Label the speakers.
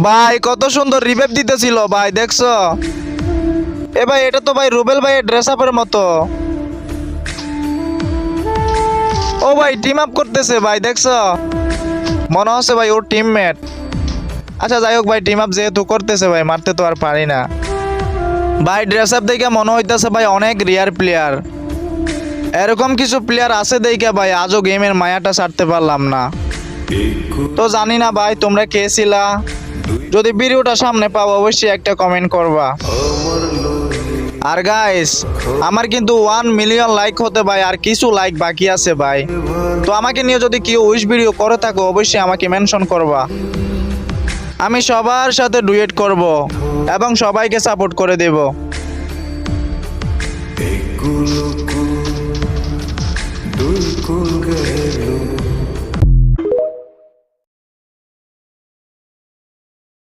Speaker 1: ভাই কত সুন্দর রিভাইভ দিতেছিল ভাই, দেখছো? এ ভাই এটা তো ভাই রুবেল ভাইয়ের ড্রেস আপের মতো। ও ভাই টিম আপ করতেছে ভাই, দেখছো? মনে হচ্ছে ভাই ওর টিমমেট। আচ্ছা যাই হোক ভাই, টিম আপ যেহেতু করতেছে ভাই, মারতে তো আর পারি না ভাই। ড্রেস আপ দেখে মনে হইতেছে ভাই অনেক রিয়ার প্লেয়ার। এরকম কিছু প্লেয়ার আছে দেখে ভাই আজও গেমের মায়াটা ছাড়তে পারলাম না। তো জানি না ভাই তোমরা কে ছিলা। যদি ভিডিওটা সামনে পাও অবশ্যই একটা কমেন্ট করবা। আর গাইস আমার কিন্তু 1 মিলিয়ন লাইক হতে ভাই আর কিছু লাইক বাকি আছে ভাই। তো আমাকে নিয়ে যদি কেউ উইশ ভিডিও করে থাকো অবশ্যই আমাকে মেনশন করবা। আমি সবার সাথে ডুয়েট করব এবং সবাইকে সাপোর্ট করে দেব।
Speaker 2: দুই কুল গেল